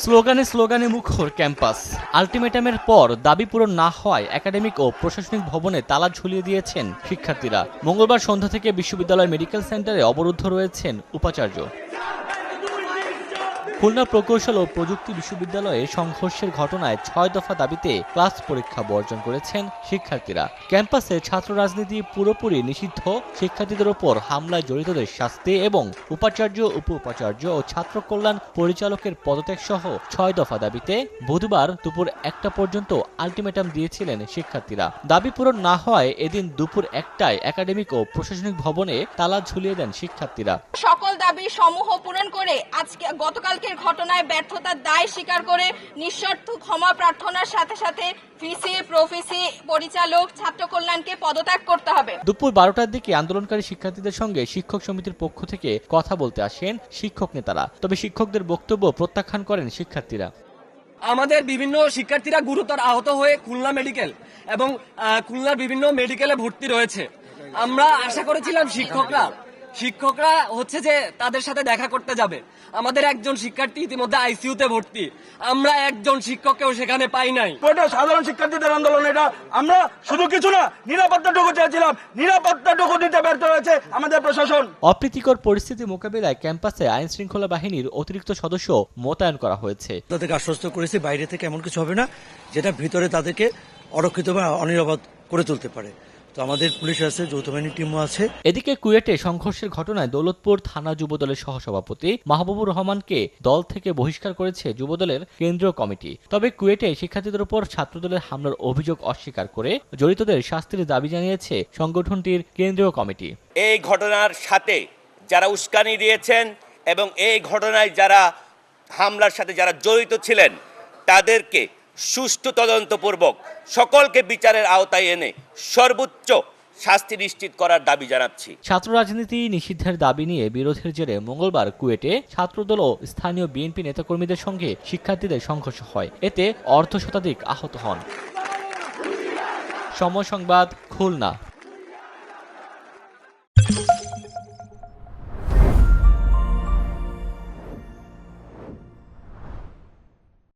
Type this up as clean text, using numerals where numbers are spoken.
স্লোগানে স্লোগানে মুখর ক্যাম্পাস। আলটিমেটামের পর দাবি পূরণ না হওয়ায় একাডেমিক ও প্রশাসনিক ভবনে তালা ঝুলিয়ে দিয়েছেন শিক্ষার্থীরা। মঙ্গলবার সন্ধ্যা থেকে বিশ্ববিদ্যালয় মেডিকেল সেন্টারে অবরুদ্ধ রয়েছেন উপাচার্য। খুলনা প্রকৌশল ও প্রযুক্তি বিশ্ববিদ্যালয়ে সংঘর্ষের ঘটনায় ৬ দফা দাবিতে ক্লাস পরীক্ষা বর্জন করেছেন শিক্ষার্থীরা। ক্যাম্পাসে ছাত্র রাজনীতি পুরোপুরি নিষিদ্ধ, শিক্ষার্থীদের ওপর হামলায় জড়িতদের শাস্তি এবং উপাচার্য, উপ উপাচার্য ও ছাত্র কল্যাণ পরিচালকের পদত্যাগ সহ ৬ দফা দাবিতে বুধবার দুপুর ১টা পর্যন্ত আলটিমেটাম দিয়েছিলেন শিক্ষার্থীরা। দাবি পূরণ না হওয়ায় এদিন দুপুর ১টায় একাডেমিক ও প্রশাসনিক ভবনে তালা ঝুলিয়ে দেন শিক্ষার্থীরা। সকল দাবি সমূহ পূরণ করে আজকে গতকালকে ঘটনায় ব্যর্থতার দায় স্বীকার করে নিঃশর্ত ক্ষমা প্রার্থনার সাথে সাথে ভিসি, প্রভিসি, পরিচালক, ছাত্র কল্যাণকে পদত্যাগ করতে হবে। দুপুর ১২টার দিকে আন্দোলনকারী শিক্ষার্থীদের সঙ্গে শিক্ষক সমিতির পক্ষ থেকে কথা বলতে আসেন শিক্ষক নেতারা। তবে শিক্ষকদের বক্তব্য প্রত্যাখ্যান করেন শিক্ষার্থীরা। আমাদের বিভিন্ন শিক্ষার্থীরা গুরুতর আহত হয়ে খুলনা মেডিকেল এবং খুলনার বিভিন্ন মেডিকেলে ভর্তি রয়েছে। আমরা আশা করেছিলাম শিক্ষকরা হচ্ছে যে তাদের সাথে দেখা করতে যাবে। আমাদের একজন শিক্ষার্থী ইতিমধ্যে আইসিইউতে ভর্তি। আমরা একজন শিক্ষককেও সেখানে পাই নাই। সাধারণ শিক্ষার্থীদের আন্দোলন, এটা আমরা শুধু কিছু না, নিরাপত্তাটুকু চেয়েছিলাম, নিরাপত্তাটুকু দিতে ব্যর্থ হয়েছে আমাদের প্রশাসন। অপ্রীতিকর পরিস্থিতি মোকাবিলায় ক্যাম্পাসে আইন শৃঙ্খলা বাহিনীর অতিরিক্ত সদস্য মোতায়েন করা হয়েছে। তাদেরকে আশ্বস্ত করেছি বাইরে থেকে এমন কিছু হবে না যেটা ভিতরে তাদেরকে অরক্ষিত বা অনিরাপদ করে তুলতে পারে। তো আমাদের পুলিশ আছে, যৌথ বাহিনী টিমও আছে। এদিকে কুয়েটে সংঘর্ষের ঘটনায় দৌলতপুর থানা যুবদলের সহসভাপতি মাহবুবুর রহমানকে দল থেকে বহিষ্কার করেছে যুবদলের কেন্দ্রীয় কমিটি। তবে কুয়েটে শিক্ষার্থীদের উপর ছাত্রদলের হামলার অভিযোগ অস্বীকার করে জড়িতদের শাস্তির দাবি জানিয়েছে সংগঠনটির কেন্দ্রীয় কমিটি। এই ঘটনার সাথে যারা উস্কানি দিয়েছেন এবং এই ঘটনায় যারা হামলার সাথে যারা জড়িত ছিলেন তাদেরকে সুষ্ঠু তদন্তপূর্বক সকলকে বিচারের আওতায় এনে সর্বোচ্চ শাস্তি নিশ্চিত করার দাবি জানাচ্ছি। ছাত্র রাজনীতি নিষিদ্ধের দাবি নিয়ে বিরোধের জেরে মঙ্গলবার কুয়েটে ছাত্রদল ও স্থানীয় বিএনপি নেতাকর্মীদের সঙ্গে শিক্ষার্থীদের সংঘর্ষ হয়। এতে অর্ধশতাধিক আহত হন। সময় সংবাদ, খুলনা।